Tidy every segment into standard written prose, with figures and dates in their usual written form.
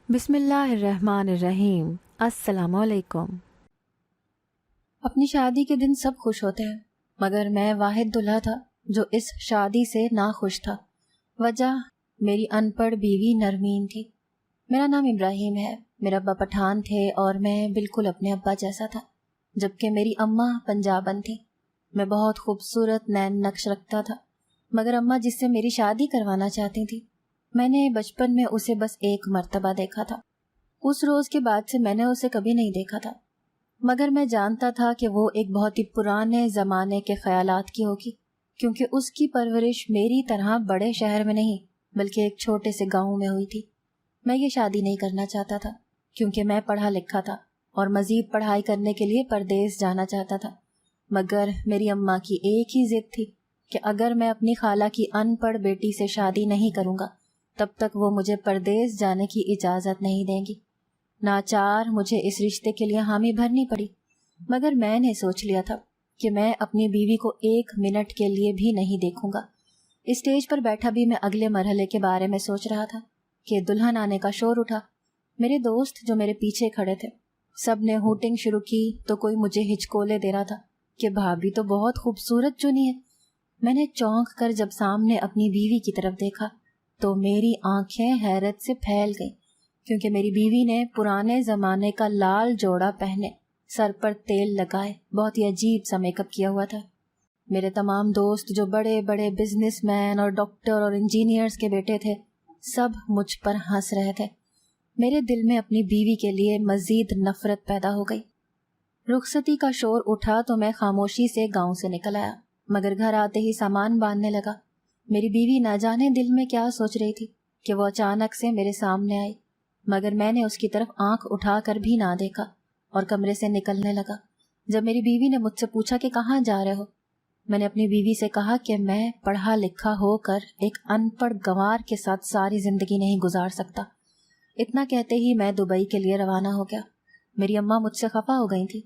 بسم اللہ الرحمن الرحیم۔ السلام علیکم۔ اپنی شادی کے دن سب خوش ہوتے ہیں، مگر میں واحد دلہا تھا جو اس شادی سے ناخوش تھا۔ وجہ میری ان پڑھ بیوی نرمین تھی۔ میرا نام ابراہیم ہے، میرا ابا پٹھان تھے اور میں بالکل اپنے ابا جیسا تھا، جبکہ میری اماں پنجابن تھی۔ میں بہت خوبصورت نین نقش رکھتا تھا، مگر اماں جس سے میری شادی کروانا چاہتی تھی، میں نے بچپن میں اسے بس ایک مرتبہ دیکھا تھا۔ اس روز کے بعد سے میں نے اسے کبھی نہیں دیکھا تھا، مگر میں جانتا تھا کہ وہ ایک بہت ہی پرانے زمانے کے خیالات کی ہوگی، کیونکہ اس کی پرورش میری طرح بڑے شہر میں نہیں بلکہ ایک چھوٹے سے گاؤں میں ہوئی تھی۔ میں یہ شادی نہیں کرنا چاہتا تھا کیونکہ میں پڑھا لکھا تھا اور مزید پڑھائی کرنے کے لیے پردیس جانا چاہتا تھا، مگر میری اماں کی ایک ہی ضد تھی کہ اگر میں اپنی خالہ کی ان پڑھ بیٹی سے شادی نہیں کروں گا تب تک وہ مجھے پردیس جانے کی اجازت نہیں دیں گی۔ ناچار مجھے اس رشتے کے لیے حامی بھرنی پڑی، مگر میں نے سوچ لیا تھا کہ میں اپنی بیوی کو ایک منٹ کے لیے بھی نہیں دیکھوں گا۔ اسٹیج پر بیٹھا بھی میں اگلے مرحلے کے بارے میں سوچ رہا تھا کہ دلہن آنے کا شور اٹھا۔ میرے دوست جو میرے پیچھے کھڑے تھے سب نے ہوٹنگ شروع کی تو کوئی مجھے ہچکولے دے رہا تھا کہ بھابھی تو بہت خوبصورت چنی ہے۔ میں نے چونک کر جب سامنے اپنی بیوی کی طرف دیکھا تو میری آنکھیں حیرت سے پھیل گئیں، کیونکہ میری بیوی نے پرانے زمانے کا لال جوڑا پہنے، سر پر تیل لگائے، بہت ہی عجیب سا میک اپ کیا ہوا تھا۔ میرے تمام دوست جو بڑے بڑے بزنس مین اور ڈاکٹر اور انجینئرز کے بیٹے تھے سب مجھ پر ہنس رہے تھے۔ میرے دل میں اپنی بیوی کے لیے مزید نفرت پیدا ہو گئی۔ رخصتی کا شور اٹھا تو میں خاموشی سے گاؤں سے نکل آیا، مگر گھر آتے ہی سامان باندھنے لگا۔ میری بیوی نہ جانے دل میں کیا سوچ رہی تھی کہ وہ اچانک سے میرے سامنے آئی، مگر میں نے اس کی طرف آنکھ اٹھا کر بھی نہ دیکھا اور کمرے سے نکلنے لگا۔ جب میری بیوی نے مجھ سے پوچھا کہ کہاں جا رہے ہو، میں نے اپنی بیوی سے کہا کہ میں پڑھا لکھا ہو کر ایک ان پڑھ گنوار کے ساتھ ساری زندگی نہیں گزار سکتا۔ اتنا کہتے ہی میں دبئی کے لیے روانہ ہو گیا۔ میری اماں مجھ سے خفا ہو گئی تھی۔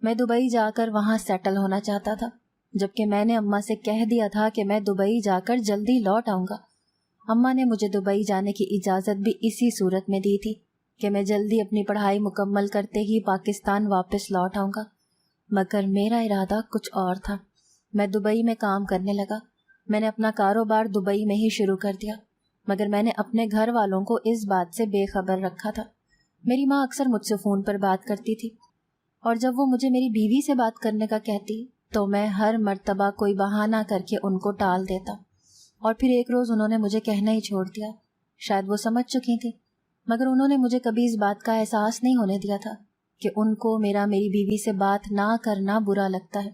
میں دبئی جا کر وہاں سیٹل ہونا چاہتا تھا، جبکہ میں نے اماں سے کہہ دیا تھا کہ میں دبئی جا کر جلدی لوٹ آؤں گا۔ اماں نے مجھے دبئی جانے کی اجازت بھی اسی صورت میں دی تھی کہ میں جلدی اپنی پڑھائی مکمل کرتے ہی پاکستان واپس لوٹ آؤں گا، مگر میرا ارادہ کچھ اور تھا۔ میں دبئی میں کام کرنے لگا۔ میں نے اپنا کاروبار دبئی میں ہی شروع کر دیا، مگر میں نے اپنے گھر والوں کو اس بات سے بے خبر رکھا تھا۔ میری ماں اکثر مجھ سے فون پر بات کرتی تھی، اور جب وہ مجھے میری بیوی سے بات کرنے کا کہتی تو میں ہر مرتبہ کوئی بہانہ کر کے ان کو ٹال دیتا، اور پھر ایک روز انہوں نے مجھے کہنا ہی چھوڑ دیا۔ شاید وہ سمجھ چکی تھی، مگر انہوں نے مجھے کبھی اس بات کا احساس نہیں ہونے دیا تھا کہ ان کو میری بیوی سے بات نہ کرنا برا لگتا ہے۔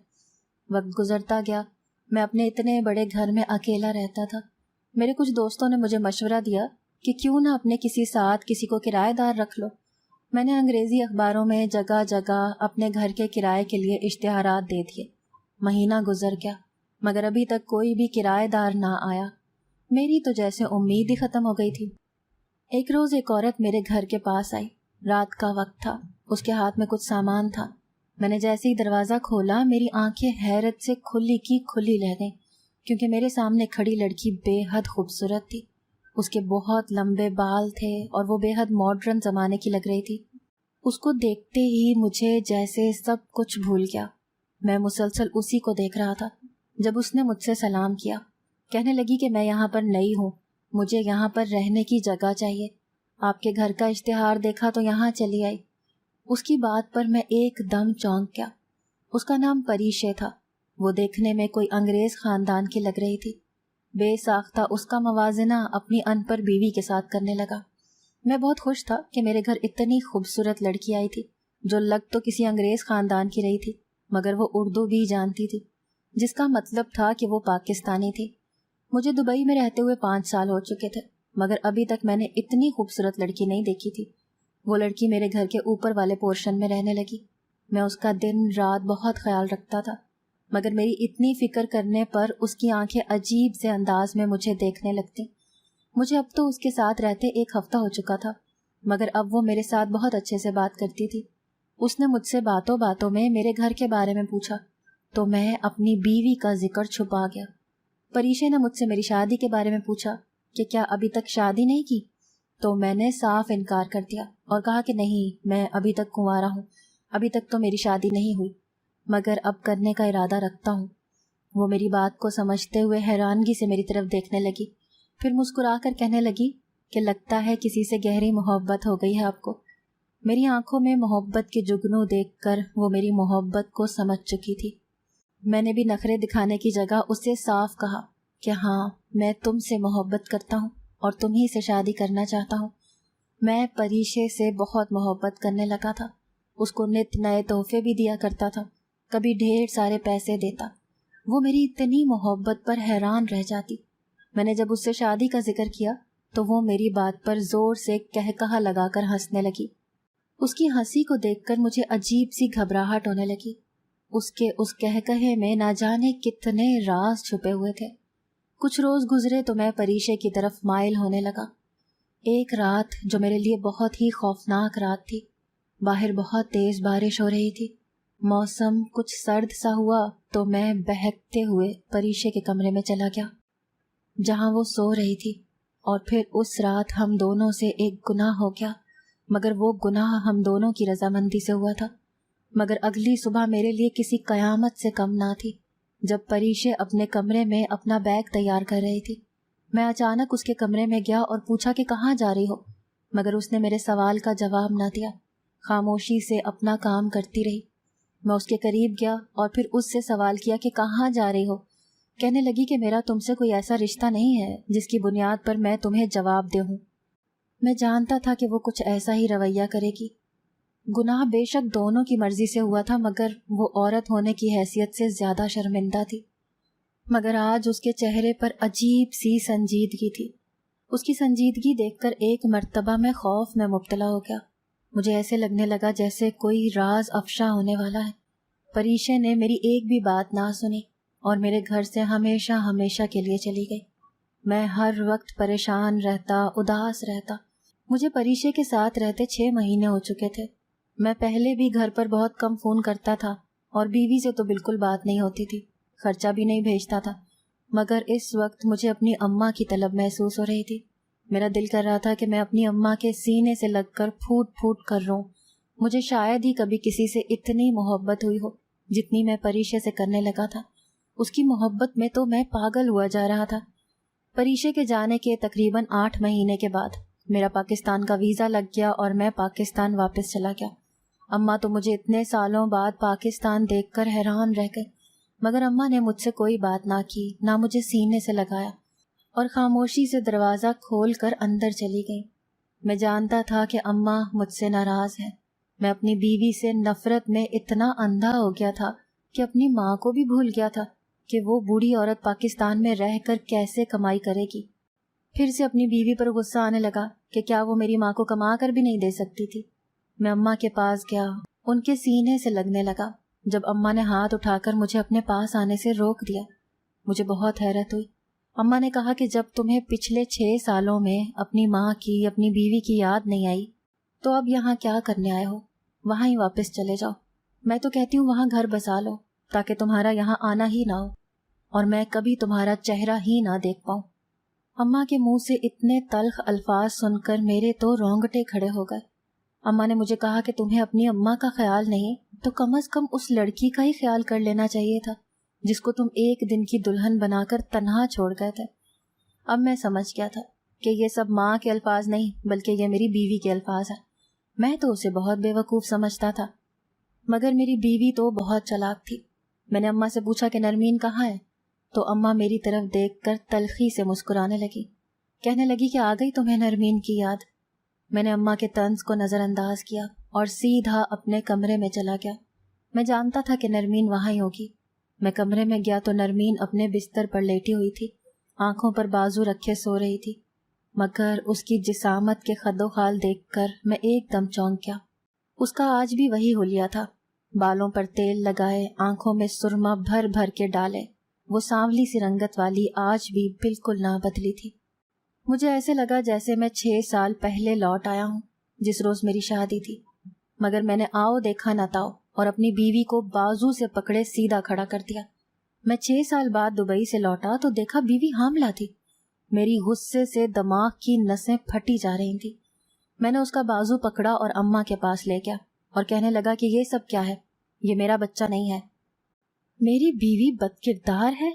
وقت گزرتا گیا، میں اپنے اتنے بڑے گھر میں اکیلا رہتا تھا۔ میرے کچھ دوستوں نے مجھے مشورہ دیا کہ کیوں نہ اپنے کسی ساتھ کسی کو کرایہ دار رکھ لو۔ میں نے انگریزی اخباروں میں جگہ جگہ اپنے گھر کے کرائے کے لیے اشتہارات دے دیے۔ مہینہ گزر گیا، مگر ابھی تک کوئی بھی کرایہ دار نہ آیا۔ میری تو جیسے امید ہی ختم ہو گئی تھی۔ ایک روز ایک عورت میرے گھر کے پاس آئی۔ رات کا وقت تھا، اس کے ہاتھ میں کچھ سامان تھا۔ میں نے جیسے ہی دروازہ کھولا میری آنکھیں حیرت سے کھلی کی کھلی رہ گئیں، کیونکہ میرے سامنے کھڑی لڑکی بے حد خوبصورت تھی۔ اس کے بہت لمبے بال تھے اور وہ بے حد ماڈرن زمانے کی لگ رہی تھی۔ اس کو دیکھتے ہی مجھے جیسے سب کچھ بھول گیا۔ میں مسلسل اسی کو دیکھ رہا تھا۔ جب اس نے مجھ سے سلام کیا، کہنے لگی کہ میں یہاں پر نئی ہوں، مجھے یہاں پر رہنے کی جگہ چاہیے، آپ کے گھر کا اشتہار دیکھا تو یہاں چلی آئی۔ اس کی بات پر میں ایک دم چونک گیا۔ اس کا نام پریشے تھا۔ وہ دیکھنے میں کوئی انگریز خاندان کی لگ رہی تھی۔ بے ساختہ اس کا موازنہ اپنی ان پڑھ بیوی کے ساتھ کرنے لگا۔ میں بہت خوش تھا کہ میرے گھر اتنی خوبصورت لڑکی آئی تھی جو لگ تو کسی انگریز خاندان کی رہی تھی، مگر وہ اردو بھی جانتی تھی، جس کا مطلب تھا کہ وہ پاکستانی تھی۔ مجھے دبئی میں رہتے ہوئے 5 سال ہو چکے تھے، مگر ابھی تک میں نے اتنی خوبصورت لڑکی نہیں دیکھی تھی۔ وہ لڑکی میرے گھر کے اوپر والے پورشن میں رہنے لگی۔ میں اس کا دن رات بہت خیال رکھتا تھا، مگر میری اتنی فکر کرنے پر اس کی آنکھیں عجیب سے انداز میں مجھے دیکھنے لگتی۔ مجھے اب تو اس کے ساتھ رہتے 1 ہفتہ ہو چکا تھا، مگر اب وہ میرے ساتھ بہت اچھے سے بات کرتی تھی۔ اس نے مجھ سے باتوں باتوں میں میرے گھر کے بارے میں پوچھا تو میں اپنی بیوی کا ذکر چھپا گیا۔ پریشے نے مجھ سے میری شادی کے بارے میں پوچھا کہ کیا ابھی تک شادی نہیں کی، تو میں نے صاف انکار کر دیا اور کہا کہ نہیں، میں ابھی تک کنوارا ہوں، ابھی تک تو میری شادی نہیں ہوئی، مگر اب کرنے کا ارادہ رکھتا ہوں۔ وہ میری بات کو سمجھتے ہوئے حیرانگی سے میری طرف دیکھنے لگی، پھر مسکرا کر کہنے لگی کہ لگتا ہے کسی سے گہری محبت ہو گئی ہے آپ کو۔ میری آنکھوں میں محبت کے جگنوں دیکھ کر وہ میری محبت کو سمجھ چکی تھی۔ میں نے بھی نخرے دکھانے کی جگہ اسے صاف کہا کہ ہاں، میں تم سے محبت کرتا ہوں اور تم ہی سے شادی کرنا چاہتا ہوں۔ میں پریشے سے بہت محبت کرنے لگا تھا، اس کو نت نئے تحفے بھی دیا کرتا تھا، کبھی ڈھیر سارے پیسے دیتا۔ وہ میری اتنی محبت پر حیران رہ جاتی۔ میں نے جب اس سے شادی کا ذکر کیا تو وہ میری بات پر زور سے کہا لگا کر ہنسنے لگی۔ اس کی ہنسی کو دیکھ کر مجھے عجیب سی گھبراہٹ ہونے لگی۔ اس کے اس کہے میں نہ جانے کتنے راز چھپے ہوئے تھے۔ کچھ روز گزرے تو میں پریشے کی طرف مائل ہونے لگا۔ ایک رات جو میرے لیے بہت ہی خوفناک رات تھی، باہر بہت تیز بارش ہو رہی تھی، موسم کچھ سرد سا ہوا تو میں بہکتے ہوئے پریشے کے کمرے میں چلا گیا جہاں وہ سو رہی تھی، اور پھر اس رات ہم دونوں سے ایک گناہ ہو گیا، مگر وہ گناہ ہم دونوں کی رضامندی سے ہوا تھا۔ مگر اگلی صبح میرے لیے کسی قیامت سے کم نہ تھی۔ جب پریشے اپنے کمرے میں اپنا بیگ تیار کر رہی تھی، میں اچانک اس کے کمرے میں گیا اور پوچھا کہ کہاں جا رہی ہو، مگر اس نے میرے سوال کا جواب نہ دیا، خاموشی سے اپنا کام کرتی رہی۔ میں اس کے قریب گیا اور پھر اس سے سوال کیا کہ کہاں جا رہی ہو۔ کہنے لگی کہ میرا تم سے کوئی ایسا رشتہ نہیں ہے جس کی بنیاد پر میں تمہیں جواب دے ہوں۔ میں جانتا تھا کہ وہ کچھ ایسا ہی رویہ کرے گی۔ گناہ بے شک دونوں کی مرضی سے ہوا تھا، مگر وہ عورت ہونے کی حیثیت سے زیادہ شرمندہ تھی۔ مگر آج اس کے چہرے پر عجیب سی سنجیدگی تھی۔ اس کی سنجیدگی دیکھ کر ایک مرتبہ میں خوف میں مبتلا ہو گیا۔ مجھے ایسے لگنے لگا جیسے کوئی راز افشا ہونے والا ہے۔ پریشے نے میری ایک بھی بات نہ سنی اور میرے گھر سے ہمیشہ ہمیشہ کے لیے چلی گئی۔ میں ہر وقت پریشان رہتا، اداس رہتا۔ مجھے پریشے کے ساتھ رہتے 6 مہینے ہو چکے تھے۔ میں پہلے بھی گھر پر بہت کم فون کرتا تھا اور بیوی سے تو بالکل بات نہیں ہوتی تھی، خرچہ بھی نہیں بھیجتا تھا، مگر اس وقت مجھے اپنی اماں کی طلب محسوس ہو رہی تھی۔ میرا دل کر رہا تھا کہ میں اپنی اماں کے سینے سے لگ کر پھوٹ پھوٹ کر رہوں۔ مجھے شاید ہی کبھی کسی سے اتنی محبت ہوئی ہو جتنی میں پریشے سے کرنے لگا تھا۔ اس کی محبت میں تو میں پاگل ہوا جا رہا تھا۔ پریشے کے جانے کے تقریباً 8 مہینے کے بعد میرا پاکستان کا ویزا لگ گیا اور میں پاکستان واپس چلا گیا۔ اماں تو مجھے اتنے سالوں بعد پاکستان دیکھ کر حیران رہ گئی، مگر اماں نے مجھ سے کوئی بات نہ کی، نہ مجھے سینے سے لگایا، اور خاموشی سے دروازہ کھول کر اندر چلی گئی۔ میں جانتا تھا کہ اماں مجھ سے ناراض ہے۔ میں اپنی بیوی سے نفرت میں اتنا اندھا ہو گیا تھا کہ اپنی ماں کو بھی بھول گیا تھا کہ وہ بوڑھی عورت پاکستان میں رہ کر کیسے کمائی کرے گی۔ پھر سے اپنی بیوی پر غصہ آنے لگا کہ کیا وہ میری ماں کو کما کر بھی نہیں دے سکتی تھی۔ میں اماں کے پاس گیا، ان کے سینے سے لگنے لگا۔ جب اماں نے ہاتھ اٹھا کر مجھے اپنے پاس آنے سے روک دیا، مجھے بہت حیرت ہوئی۔ اماں نے کہا کہ جب تمہیں پچھلے 6 سالوں میں اپنی ماں کی، اپنی بیوی کی یاد نہیں آئی تو اب یہاں کیا کرنے آئے ہو؟ وہاں ہی واپس چلے جاؤ۔ میں تو کہتی ہوں وہاں گھر بسا لو تاکہ تمہارا یہاں آنا ہی نہ ہو اور میں کبھی تمہارا چہرہ ہی نہ دیکھ پاؤں۔ اماں کے منہ سے اتنے تلخ الفاظ سن کر میرے تو رونگٹے کھڑے ہو گئے۔ اماں نے مجھے کہا کہ تمہیں اپنی اماں کا خیال نہیں تو کم از کم اس لڑکی کا ہی خیال کر لینا چاہیے تھا جس کو تم ایک دن کی دلہن بنا کر تنہا چھوڑ گئے تھے۔ اب میں سمجھ گیا تھا کہ یہ سب ماں کے الفاظ نہیں بلکہ یہ میری بیوی کے الفاظ ہیں۔ میں تو اسے بہت بے وقوف سمجھتا تھا، مگر میری بیوی تو بہت چالاک تھی۔ میں نے اماں سے پوچھا کہ نرمین کہاں ہے، تو اماں میری طرف دیکھ کر تلخی سے مسکرانے لگی، کہنے لگی کہ آ گئی تمہیں نرمین کی یاد۔ میں نے اماں کے طنز کو نظر انداز کیا اور سیدھا اپنے کمرے میں چلا گیا۔ میں جانتا تھا کہ نرمین وہاں ہی ہوگی۔ میں کمرے میں گیا تو نرمین اپنے بستر پر لیٹی ہوئی تھی، آنکھوں پر بازو رکھے سو رہی تھی، مگر اس کی جسامت کے خد و خال دیکھ کر میں ایک دم چونک گیا۔ اس کا آج بھی وہی حلیہ تھا، بالوں پر تیل لگائے، آنکھوں میں سرما بھر بھر کے ڈالے، وہ سانولی سی رنگت والی آج بھی بالکل نہ بدلی تھی۔ مجھے ایسے لگا جیسے میں 6 سال پہلے لوٹ آیا ہوں جس روز میری شادی تھی، مگر میں نے آؤ دیکھا نہ تاؤ اور اپنی بیوی کو بازو سے پکڑے سیدھا کھڑا کر دیا۔ میں 6 سال بعد دبئی سے لوٹا تو دیکھا بیوی حاملہ تھی۔ میری غصے سے دماغ کی نسیں پھٹی جا رہی تھیں۔ میں نے اس کا بازو پکڑا اور اماں کے پاس لے گیا اور کہنے لگا کہ یہ سب کیا ہے، یہ میرا بچہ نہیں ہے۔ میری بیوی بد کردار ہے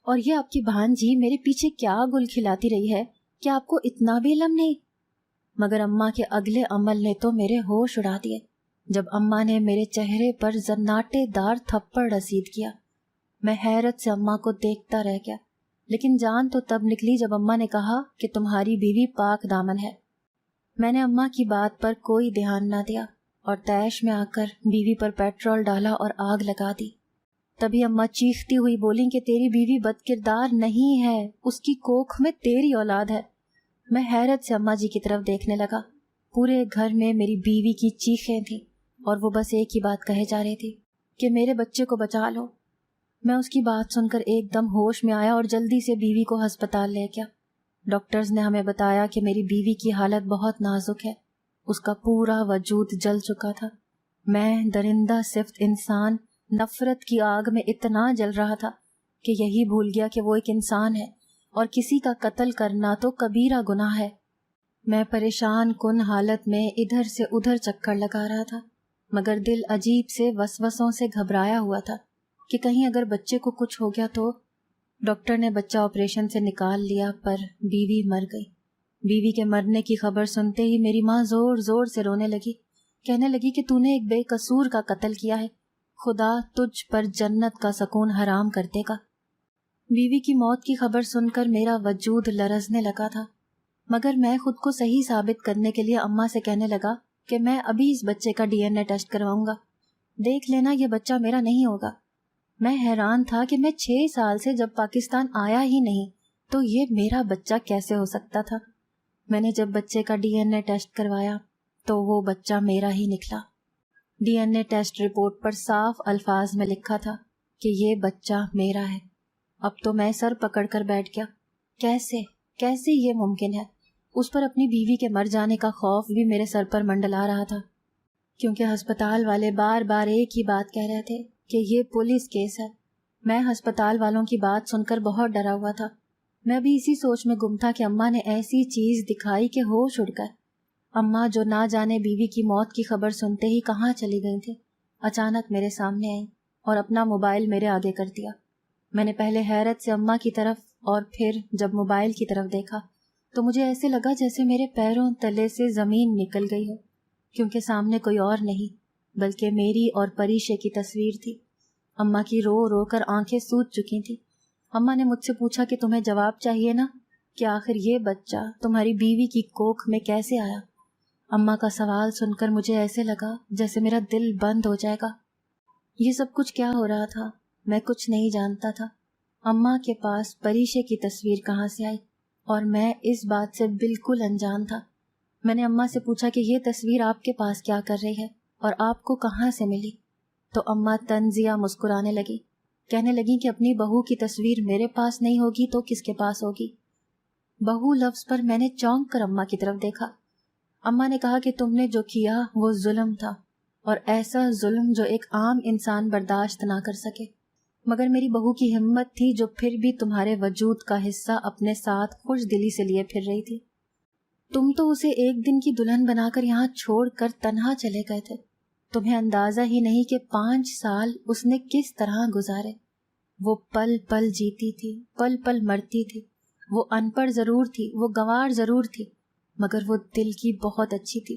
اور یہ آپ کی بھانجی میرے پیچھے کیا گل کھلاتی رہی ہے کہ آپ کو اتنا بھی علم نہیں۔ مگر اماں کے اگلے عمل نے تو میرے ہوش اڑا دیے جب اماں نے میرے چہرے پر زناٹے دار تھپڑ رسید کیا۔ میں حیرت سے اماں کو دیکھتا رہ گیا، لیکن جان تو تب نکلی جب اماں نے کہا کہ تمہاری بیوی پاک دامن ہے۔ میں نے اماں کی بات پر کوئی دھیان نہ دیا اور طیش میں آ کر بیوی پر پیٹرول ڈالا اور آگ لگا دی۔ تبھی اماں چیختی ہوئی بولی کہ تیری بیوی بد کردار نہیں ہے، اس کی کوکھ میں تیری اولاد ہے۔ میں حیرت سے اماں جی کی طرف دیکھنے لگا۔ پورے گھر میں میری بیوی کی چیخیں تھیں اور وہ بس ایک ہی بات کہے جا رہی تھی کہ میرے بچے کو بچا لو۔ میں اس کی بات سن کر ایک دم ہوش میں آیا اور جلدی سے بیوی کو ہسپتال لے گیا۔ ڈاکٹرز نے ہمیں بتایا کہ میری بیوی کی حالت بہت نازک ہے، اس کا پورا وجود جل چکا تھا۔ میں درندہ صفت انسان نفرت کی آگ میں اتنا جل رہا تھا کہ یہی بھول گیا کہ وہ ایک انسان ہے اور کسی کا قتل کرنا تو کبیرہ گناہ ہے۔ میں پریشان کن حالت میں ادھر سے ادھر چکر لگا رہا تھا، مگر دل عجیب سے وسوسوں سے گھبرایا ہوا تھا کہ کہیں اگر بچے کو کچھ ہو گیا تو۔ ڈاکٹر نے بچہ آپریشن سے نکال لیا پر بیوی مر گئی۔ بیوی کے مرنے کی خبر سنتے ہی میری ماں زور زور سے رونے لگی، کہنے لگی کہ تو نے ایک بے قصور کا قتل کیا ہے، خدا تجھ پر جنت کا سکون حرام کر دے گا۔ بیوی کی موت کی خبر سن کر میرا وجود لرزنے لگا تھا، مگر میں خود کو صحیح ثابت کرنے کے لیے اماں سے کہنے لگا کہ میں ابھی اس بچے کا DNA ٹیسٹ کرواؤں گا، دیکھ لینا یہ بچہ میرا نہیں ہوگا۔ میں حیران تھا کہ میں 6 سال سے جب پاکستان آیا ہی نہیں تو یہ میرا بچہ کیسے ہو سکتا تھا۔ میں نے جب بچے کا DNA ٹیسٹ کروایا تو وہ بچہ میرا ہی نکلا۔ DNA ٹیسٹ رپورٹ پر صاف الفاظ میں لکھا تھا کہ یہ بچہ میرا ہے۔ اب تو میں سر پکڑ کر بیٹھ گیا، کیسے یہ ممکن ہے؟ اس پر اپنی بیوی کے مر جانے کا خوف بھی میرے سر پر منڈلا رہا تھا، کیونکہ ہسپتال والے بار بار ایک ہی بات کہہ رہے تھے کہ یہ پولیس کیس ہے۔ میں ہسپتال والوں کی بات سن کر بہت ڈرا ہوا تھا۔ میں بھی اسی سوچ میں گم تھا کہ اماں نے ایسی چیز دکھائی کہ ہوش اڑ گئے۔ اماں جو نہ جانے بیوی کی موت کی خبر سنتے ہی کہاں چلی گئی تھی، اچانک میرے سامنے آئی اور اپنا موبائل میرے آگے کر دیا۔ میں نے پہلے حیرت سے اماں کی طرف اور پھر جب موبائل کی طرف دیکھا تو مجھے ایسے لگا جیسے میرے پیروں تلے سے زمین نکل گئی ہو، کیونکہ سامنے کوئی اور نہیں بلکہ میری اور پریشے کی تصویر تھی۔ اماں کی رو رو کر آنکھیں سوج چکی تھیں۔ اماں نے مجھ سے پوچھا کہ تمہیں جواب چاہیے نا کہ آخر یہ بچہ تمہاری بیوی کی کوکھ میں کیسے آیا؟ اماں کا سوال سن کر مجھے ایسے لگا جیسے میرا دل بند ہو جائے گا۔ یہ سب کچھ کیا ہو رہا تھا؟ میں کچھ نہیں جانتا تھا۔ اماں کے پاس پریشے کی تصویر کہاں سے آئی اور میں اس بات سے بالکل انجان تھا۔ میں نے اماں سے پوچھا کہ یہ تصویر آپ کے پاس کیا کر رہی ہے اور آپ کو کہاں سے ملی؟ تو اماں طنزیہ مسکرانے لگی، کہنے لگی کہ اپنی بہو کی تصویر میرے پاس نہیں ہوگی تو کس کے پاس ہوگی؟ بہو لفظ پر میں نے چونک کر اماں کی طرف دیکھا۔ اماں نے کہا کہ تم نے جو کیا وہ ظلم تھا، اور ایسا ظلم جو ایک عام انسان برداشت نہ کر سکے، مگر میری بہو کی ہمت تھی جو پھر بھی تمہارے وجود کا حصہ اپنے ساتھ خوش دلی سے لیے پھر رہی تھی۔ تم تو اسے ایک دن کی دلہن بنا کر یہاں چھوڑ کر تنہا چلے گئے تھے۔ تمہیں اندازہ ہی نہیں کہ 5 سال اس نے کس طرح گزارے۔ وہ پل پل جیتی تھی، پل پل مرتی تھی۔ وہ ان پڑھ ضرور تھی، وہ گنوار ضرور تھی، مگر وہ دل کی بہت اچھی تھی۔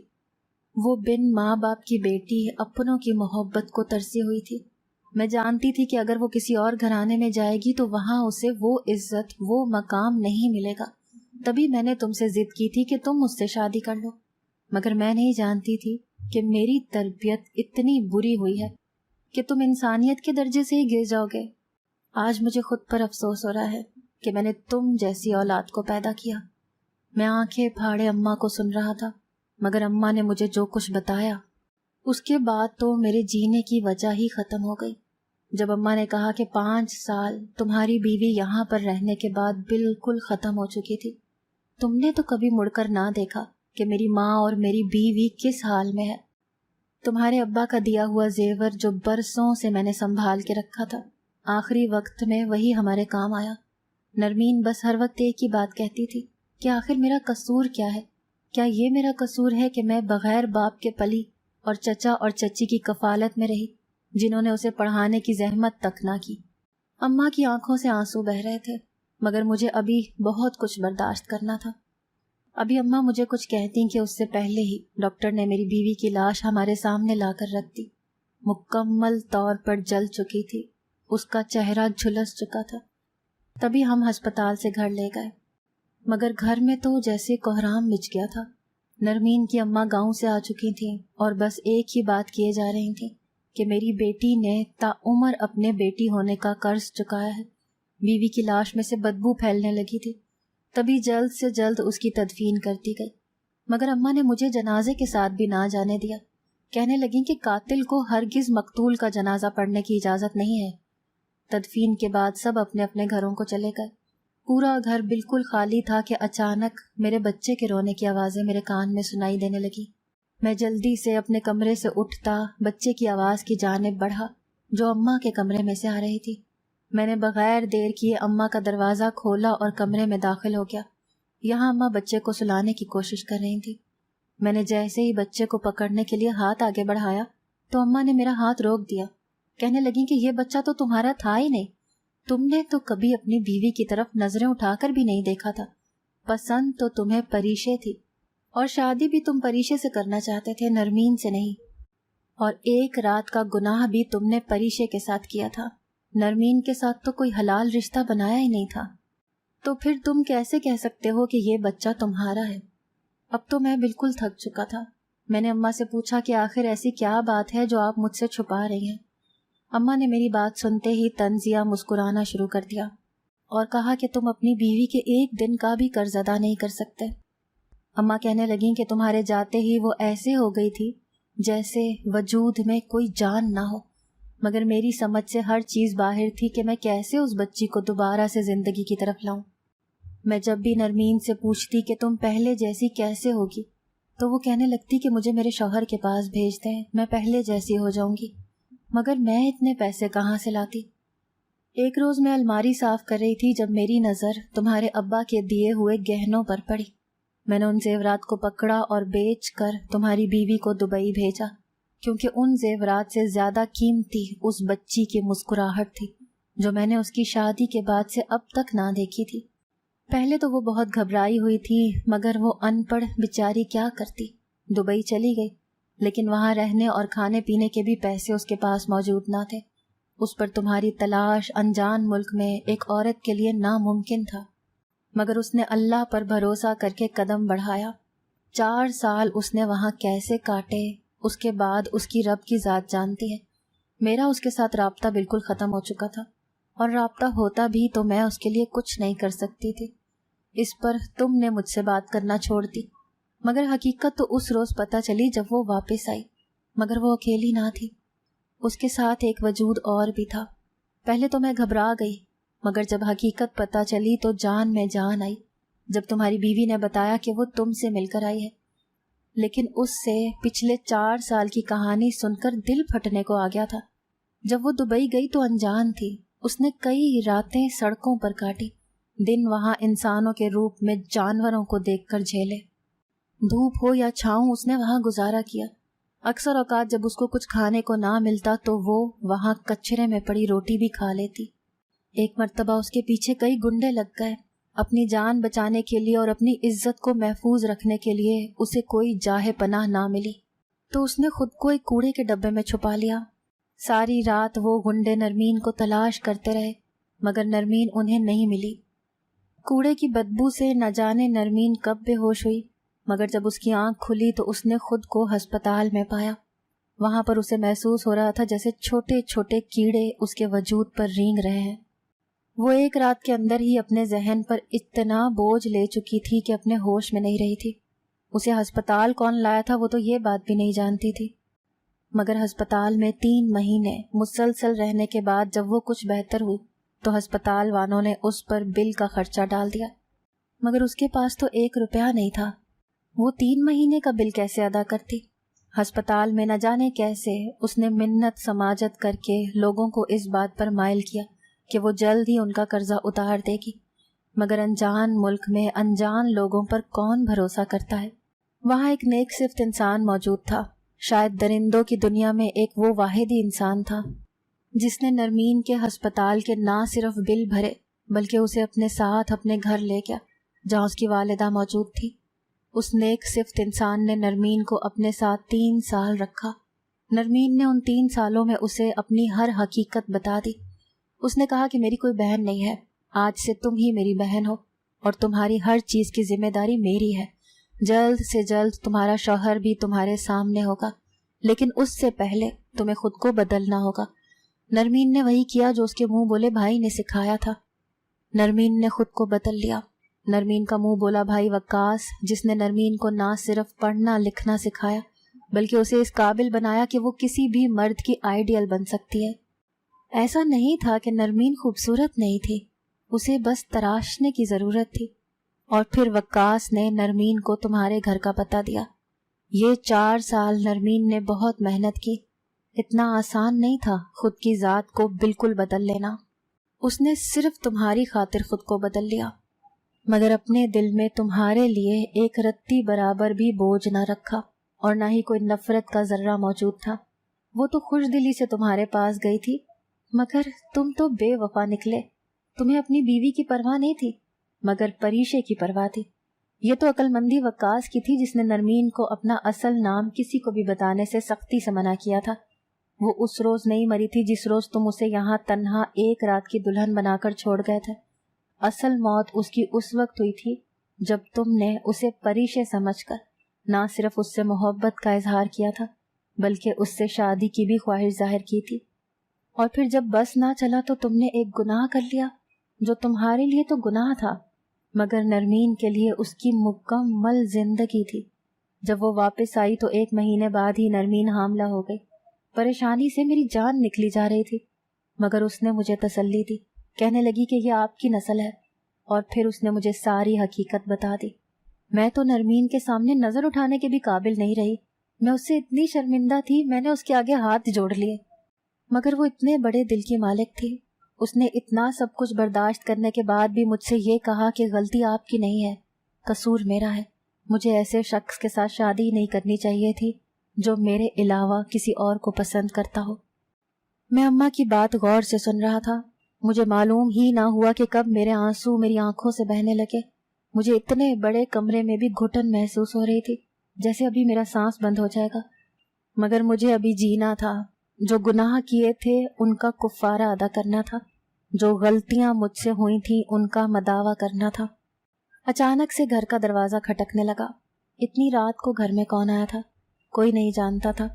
وہ بن ماں باپ کی بیٹی اپنوں کی محبت کو ترسی ہوئی تھی۔ میں جانتی تھی کہ اگر وہ کسی اور گھرانے میں جائے گی تو وہاں اسے وہ عزت، وہ مقام نہیں ملے گا۔ تبھی میں نے تم سے ضد کی تھی کہ تم اس سے شادی کر لو، مگر میں نہیں جانتی تھی کہ میری تربیت اتنی بری ہوئی ہے کہ تم انسانیت کے درجے سے ہی گر جاؤ گے۔ آج مجھے خود پر افسوس ہو رہا ہے کہ میں نے تم جیسی اولاد کو پیدا کیا۔ میں آنکھیں پھاڑے اماں کو سن رہا تھا، مگر اماں نے مجھے جو کچھ بتایا اس کے بعد تو میرے جینے کی وجہ ہی ختم ہو گئی۔ جب اماں نے کہا کہ 5 سال تمہاری بیوی یہاں پر رہنے کے بعد بالکل ختم ہو چکی تھی، تم نے تو کبھی مڑ کر نہ دیکھا کہ میری ماں اور میری بیوی کس حال میں ہے۔ تمہارے ابا کا دیا ہوا زیور جو برسوں سے میں نے سنبھال کے رکھا تھا، آخری وقت میں وہی ہمارے کام آیا۔ نرمین بس ہر وقت ایک ہی بات کہتی تھی کہ آخر میرا قصور کیا ہے؟ کیا یہ میرا قصور ہے کہ میں بغیر باپ کے پلی اور چچا اور چچی کی کفالت میں رہی، جنہوں نے اسے پڑھانے کی زحمت تک نہ کی؟ اماں کی آنکھوں سے آنسو بہہ رہے تھے، مگر مجھے ابھی بہت کچھ برداشت کرنا تھا۔ ابھی اماں مجھے کچھ کہتی کہ اس سے پہلے ہی ڈاکٹر نے میری بیوی کی لاش ہمارے سامنے لا کر رکھ دی۔ مکمل طور پر جل چکی تھی، اس کا چہرہ جھلس چکا تھا۔ تبھی ہم ہسپتال سے گھر لے گئے، مگر گھر میں تو جیسے کوہرام مچ گیا تھا۔ نرمین کی اماں گاؤں سے آ چکی تھیں اور بس ایک ہی بات کیے جا رہی تھیں کہ میری بیٹی نے تاعمر اپنے بیٹی ہونے کا قرض چکایا ہے۔ بیوی کی لاش میں سے بدبو پھیلنے لگی تھی، تبھی جلد سے جلد اس کی تدفین کر دی گئی، مگر اماں نے مجھے جنازے کے ساتھ بھی نہ جانے دیا۔ کہنے لگیں کہ قاتل کو ہرگز مقتول کا جنازہ پڑھنے کی اجازت نہیں ہے۔ تدفین کے بعد سب اپنے اپنے گھروں کو چلے گئے۔ پورا گھر بالکل خالی تھا کہ اچانک میرے بچے کے رونے کی آوازیں میرے کان میں سنائی دینے لگی۔ میں جلدی سے اپنے کمرے سے اٹھتا بچے کی آواز کی جانب بڑھا جو اماں کے کمرے میں سے آ رہی تھی۔ میں نے بغیر دیر کیے اماں کا دروازہ کھولا اور کمرے میں داخل ہو گیا۔ یہاں اماں بچے کو سلانے کی کوشش کر رہی تھی۔ میں نے جیسے ہی بچے کو پکڑنے کے لیے ہاتھ آگے بڑھایا تو اماں نے میرا ہاتھ روک دیا۔ کہنے لگیں کہ یہ بچہ تو تمہارا تھا ہی نہیں، تم نے تو کبھی اپنی بیوی کی طرف نظریں اٹھا کر بھی نہیں دیکھا تھا۔ پسند تو تمہیں پریشے تھی، اور شادی بھی تم پریشے سے کرنا چاہتے تھے، نرمین سے نہیں۔ اور ایک رات کا گناہ بھی تم نے پریشے کے ساتھ کیا تھا، نرمین کے ساتھ تو کوئی حلال رشتہ بنایا ہی نہیں تھا۔ تو پھر تم کیسے کہہ سکتے ہو کہ یہ بچہ تمہارا ہے؟ اب تو میں بالکل تھک چکا تھا۔ میں نے اماں سے پوچھا کہ آخر ایسی کیا بات ہے جو آپ مجھ سے چھپا رہی ہیں؟ اماں نے میری بات سنتے ہی طنزیہ مسکرانا شروع کر دیا اور کہا کہ تم اپنی بیوی کے ایک دن کا بھی قرض ادا نہیں کر سکتے۔ اماں کہنے لگیں کہ تمہارے جاتے ہی وہ ایسے ہو گئی تھی جیسے وجود میں کوئی جان نہ ہو، مگر میری سمجھ سے ہر چیز باہر تھی کہ میں کیسے اس بچی کو دوبارہ سے زندگی کی طرف لاؤں۔ میں جب بھی نرمین سے پوچھتی کہ تم پہلے جیسی کیسے ہوگی تو وہ کہنے لگتی کہ مجھے میرے شوہر کے پاس بھیج دیں، میں پہلے جیسی ہو جاؤں گی، مگر میں اتنے پیسے کہاں سے لاتی؟ ایک روز میں الماری صاف کر رہی تھی جب میری نظر تمہارے ابا کے دیے ہوئے گہنوں پر پڑی۔ میں نے ان زیورات کو پکڑا اور بیچ کر تمہاری بیوی کو دبئی بھیجا، کیونکہ ان زیورات سے زیادہ قیمتی اس بچی کی مسکراہٹ تھی جو میں نے اس کی شادی کے بعد سے اب تک نہ دیکھی تھی۔ پہلے تو وہ بہت گھبرائی ہوئی تھی، مگر وہ ان پڑھ بیچاری کیا کرتی، دبئی چلی گئی، لیکن وہاں رہنے اور کھانے پینے کے بھی پیسے اس کے پاس موجود نہ تھے۔ اس پر تمہاری تلاش انجان ملک میں ایک عورت کے لیے ناممکن تھا، مگر اس نے اللہ پر بھروسہ کر کے قدم بڑھایا۔ 4 سال اس نے وہاں کیسے کاٹے، اس کے بعد اس کی رب کی ذات جانتی ہے۔ میرا اس کے ساتھ رابطہ بالکل ختم ہو چکا تھا، اور رابطہ ہوتا بھی تو میں اس کے لیے کچھ نہیں کر سکتی تھی۔ اس پر تم نے مجھ سے بات کرنا چھوڑ دی، مگر حقیقت تو اس روز پتہ چلی جب وہ واپس آئی، مگر وہ اکیلی نہ تھی، اس کے ساتھ ایک وجود اور بھی تھا۔ پہلے تو میں گھبرا گئی، مگر جب حقیقت پتہ چلی تو جان میں جان آئی جب تمہاری بیوی نے بتایا کہ وہ تم سے مل کر آئی ہے۔ لیکن اس سے پچھلے 4 سال کی کہانی سن کر دل پھٹنے کو آ گیا تھا۔ جب وہ دبئی گئی تو انجان تھی، اس نے کئی راتیں سڑکوں پر کاٹی، دن وہاں انسانوں کے روپ میں جانوروں کو دیکھ کر جھیلے، دھوپ ہو یا چھاؤں اس نے وہاں گزارا کیا۔ اکثر اوقات جب اس کو کچھ کھانے کو نہ ملتا تو وہ وہاں کچرے میں پڑی روٹی بھی کھا لیتی۔ ایک مرتبہ اس کے پیچھے کئی گنڈے لگ گئے، اپنی جان بچانے کے لیے اور اپنی عزت کو محفوظ رکھنے کے لیے اسے کوئی جاہ پناہ نہ ملی تو اس نے خود کو ایک کوڑے کے ڈبے میں چھپا لیا۔ ساری رات وہ گنڈے نرمین کو تلاش کرتے رہے، مگر نرمین انہیں نہیں ملی۔ کوڑے کی بدبو سے نہ جانے نرمین کب بے ہوش ہوئی، مگر جب اس کی آنکھ کھلی تو اس نے خود کو ہسپتال میں پایا۔ وہاں پر اسے محسوس ہو رہا تھا جیسے چھوٹے چھوٹے کیڑے اس کے وجود پر رینگ رہے ہیں۔ وہ ایک رات کے اندر ہی اپنے ذہن پر اتنا بوجھ لے چکی تھی کہ اپنے ہوش میں نہیں رہی تھی۔ اسے ہسپتال کون لایا تھا وہ تو یہ بات بھی نہیں جانتی تھی، مگر ہسپتال میں 3 مہینے مسلسل رہنے کے بعد جب وہ کچھ بہتر ہوئی تو ہسپتال والوں نے اس پر بل کا خرچہ ڈال دیا، مگر اس کے پاس تو 1 روپیہ نہیں تھا۔ وہ 3 مہینے کا بل کیسے ادا کرتی؟ ہسپتال میں نہ جانے کیسے اس نے منت سماجت کر کے لوگوں کو اس بات پر مائل کیا کہ وہ جلد ہی ان کا قرضہ اتار دے گی، مگر انجان ملک میں انجان لوگوں پر کون بھروسہ کرتا ہے؟ وہاں ایک نیک صفت انسان موجود تھا، شاید درندوں کی دنیا میں ایک وہ واحد ہی انسان تھا جس نے نرمین کے ہسپتال کے نہ صرف بل بھرے بلکہ اسے اپنے ساتھ اپنے گھر لے گیا جہاں اس کی والدہ موجود تھی۔ اس نیک صفت انسان نے نرمین کو اپنے ساتھ 3 سال رکھا۔ نرمین نے ان 3 سالوں میں اسے اپنی ہر حقیقت بتا دی۔ اس نے کہا کہ میری کوئی بہن نہیں ہے، آج سے تم ہی میری بہن ہو اور تمہاری ہر چیز کی ذمہ داری میری ہے۔ جلد سے جلد تمہارا شوہر بھی تمہارے سامنے ہوگا، لیکن اس سے پہلے تمہیں خود کو بدلنا ہوگا۔ نرمین نے وہی کیا جو اس کے منہ بولے بھائی نے سکھایا تھا۔ نرمین نے خود کو بدل لیا۔ نرمین کا منہ بولا بھائی وقاص، جس نے نرمین کو نہ صرف پڑھنا لکھنا سکھایا بلکہ اسے اس قابل بنایا کہ وہ کسی بھی مرد کی آئیڈیل بن سکتی ہے۔ ایسا نہیں تھا کہ نرمین خوبصورت نہیں تھی، اسے بس تراشنے کی ضرورت تھی۔ اور پھر وقاص نے نرمین کو تمہارے گھر کا پتہ دیا۔ یہ 4 سال نرمین نے بہت محنت کی۔ اتنا آسان نہیں تھا خود کی ذات کو بالکل بدل لینا۔ اس نے صرف تمہاری خاطر خود کو بدل لیا، مگر اپنے دل میں تمہارے لیے ایک رتی برابر بھی بوجھ نہ رکھا اور نہ ہی کوئی نفرت کا ذرہ موجود تھا۔ وہ تو خوش دلی سے تمہارے پاس گئی تھی، مگر تم تو بے وفا نکلے۔ تمہیں اپنی بیوی کی پرواہ نہیں تھی مگر پریشے کی پرواہ تھی۔ یہ تو عقل مندی وقاص کی تھی جس نے نرمین کو اپنا اصل نام کسی کو بھی بتانے سے سختی سے منع کیا تھا۔ وہ اس روز نہیں مری تھی جس روز تم اسے یہاں تنہا ایک رات کی دلہن بنا کر چھوڑ گئے تھے۔ اصل موت اس کی اس وقت ہوئی تھی جب تم نے اسے پریشے سمجھ کر نہ صرف اس سے محبت کا اظہار کیا تھا بلکہ اس سے شادی کی بھی خواہش ظاہر کی تھی۔ اور پھر جب بس نہ چلا تو تم نے ایک گناہ کر لیا جو تمہارے لیے تو گناہ تھا مگر نرمین کے لیے اس کی مکمل زندگی تھی۔ جب وہ واپس آئی تو 1 مہینے بعد ہی نرمین حاملہ ہو گئی۔ پریشانی سے میری جان نکلی جا رہی تھی مگر اس نے مجھے تسلی دی، کہنے لگی کہ یہ آپ کی نسل ہے، اور پھر اس نے مجھے ساری حقیقت بتا دی۔ میں تو نرمین کے سامنے نظر اٹھانے کے بھی قابل نہیں رہی۔ میں اس سے اتنی شرمندہ تھی، میں نے اس کے آگے ہاتھ جوڑ لیے، مگر وہ اتنے بڑے دل کی مالک تھی۔ اس نے اتنا سب کچھ برداشت کرنے کے بعد بھی مجھ سے یہ کہا کہ غلطی آپ کی نہیں ہے، قصور میرا ہے۔ مجھے ایسے شخص کے ساتھ شادی نہیں کرنی چاہیے تھی جو میرے علاوہ کسی اور کو پسند کرتا ہو۔ میں اماں کی بات غور سے سن رہا تھا۔ مجھے معلوم ہی نہ ہوا کہ کب میرے آنسو میری آنکھوں سے بہنے لگے۔ مجھے اتنے بڑے کمرے میں بھی گھٹن محسوس ہو رہی تھی، جیسے ابھی میرا سانس بند ہو جائے گا، مگر مجھے ابھی جینا تھا۔ جو گناہ کیے تھے ان کا کفارہ ادا کرنا تھا، جو غلطیاں مجھ سے ہوئی تھیں ان کا مداوع کرنا تھا۔ اچانک سے گھر کا دروازہ کھٹکنے لگا۔ اتنی رات کو گھر میں کون آیا تھا؟ کوئی نہیں جانتا تھا۔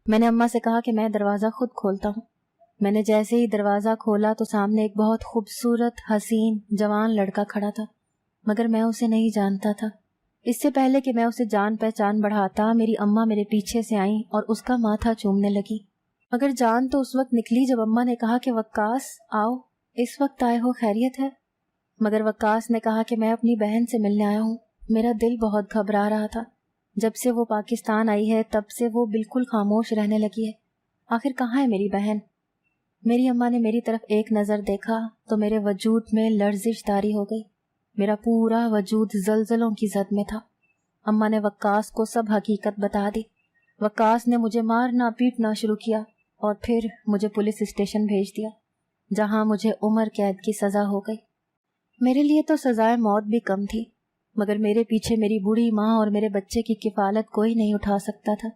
میں نے اماں سے کہا کہ میں دروازہ خود کھولتا ہوں۔ میں نے جیسے ہی دروازہ کھولا تو سامنے ایک بہت خوبصورت حسین جوان لڑکا کھڑا تھا، مگر میں اسے نہیں جانتا تھا۔ اس سے پہلے کہ میں اسے جان پہچان بڑھاتا میری اماں میرے پیچھے سے آئیں اور اس کا ماتھا چومنے لگی۔ مگر جان تو اس وقت نکلی جب اماں نے کہا کہ وقاص آؤ، اس وقت آئے ہو، خیریت ہے؟ مگر وقاص نے کہا کہ میں اپنی بہن سے ملنے آیا ہوں۔ میرا دل بہت گھبرا رہا تھا۔ جب سے وہ پاکستان آئی ہے تب سے وہ بالکل خاموش رہنے لگی ہے۔ آخر کہاں ہے میری بہن؟ میری اماں نے میری طرف ایک نظر دیکھا تو میرے وجود میں لرزش طاری ہو گئی۔ میرا پورا وجود زلزلوں کی زد میں تھا۔ اماں نے وقاص کو سب حقیقت بتا دی۔ وقاص نے مجھے مارنا پیٹنا شروع کیا اور پھر مجھے پولیس اسٹیشن بھیج دیا، جہاں مجھے عمر قید کی سزا ہو گئی۔ میرے لیے تو سزائے موت بھی کم تھی، مگر میرے پیچھے میری بوڑھی ماں اور میرے بچے کی کفالت کوئی نہیں اٹھا سکتا تھا۔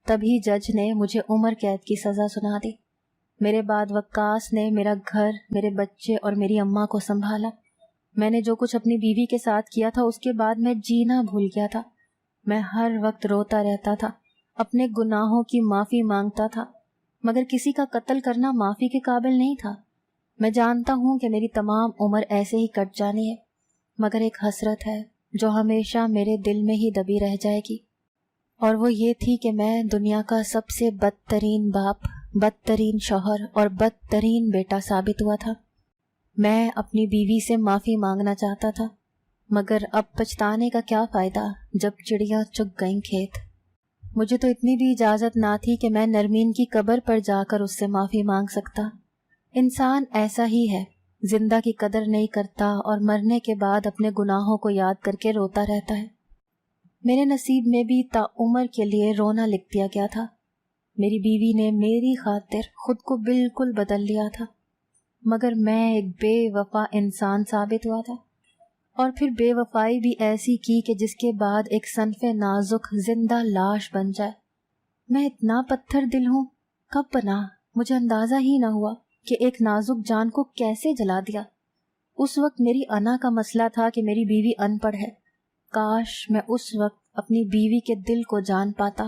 تبھی جج نے مجھے عمر قید کی سزا سنا دی۔ میرے بعد وقاص نے میرا گھر، میرے بچے اور میری اماں کو سنبھالا۔ میں نے جو کچھ اپنی بیوی کے ساتھ کیا تھا اس کے بعد میں جینا بھول گیا تھا۔ میں ہر وقت روتا رہتا تھا، اپنے گناہوں کی معافی مانگتا تھا، مگر کسی کا قتل کرنا معافی کے قابل نہیں تھا۔ میں جانتا ہوں کہ میری تمام عمر ایسے ہی کٹ جانی ہے، مگر ایک حسرت ہے جو ہمیشہ میرے دل میں ہی دبی رہ جائے گی، اور وہ یہ تھی کہ میں دنیا کا سب سے بدترین باپ، بدترین شوہر اور بدترین بیٹا ثابت ہوا تھا۔ میں اپنی بیوی سے معافی مانگنا چاہتا تھا، مگر اب پچھتانے کا کیا فائدہ جب چڑیاں چگ گئیں کھیت۔ مجھے تو اتنی بھی اجازت نہ تھی کہ میں نرمین کی قبر پر جا کر اس سے معافی مانگ سکتا۔ انسان ایسا ہی ہے، زندہ کی قدر نہیں کرتا اور مرنے کے بعد اپنے گناہوں کو یاد کر کے روتا رہتا ہے۔ میرے نصیب میں بھی تا عمر کے لیے رونا لکھ دیا گیا تھا۔ میری بیوی نے میری خاطر خود کو بالکل بدل لیا تھا، مگر میں ایک بے وفا انسان ثابت ہوا تھا، اور پھر بے وفائی بھی ایسی کی کہ جس کے بعد ایک صنف نازک زندہ لاش بن جائے۔ میں اتنا پتھر دل ہوں کب بنا، مجھے اندازہ ہی نہ ہوا کہ ایک نازک جان کو کیسے جلا دیا۔ اس وقت میری انا کا مسئلہ تھا کہ میری بیوی ان پڑھ ہے۔ کاش میں اس وقت اپنی بیوی کے دل کو جان پاتا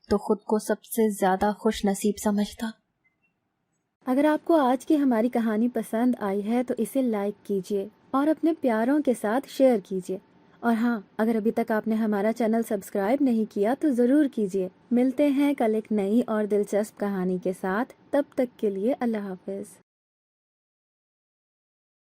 تو خود کو سب سے زیادہ خوش نصیب سمجھتا۔ اگر آپ کو آج کی ہماری کہانی پسند آئی ہے تو اسے لائک کیجیے اور اپنے پیاروں کے ساتھ شیئر کیجیے، اور ہاں، اگر ابھی تک آپ نے ہمارا چینل سبسکرائب نہیں کیا تو ضرور کیجیے۔ ملتے ہیں کل ایک نئی اور دلچسپ کہانی کے ساتھ، تب تک کے لیے اللہ حافظ۔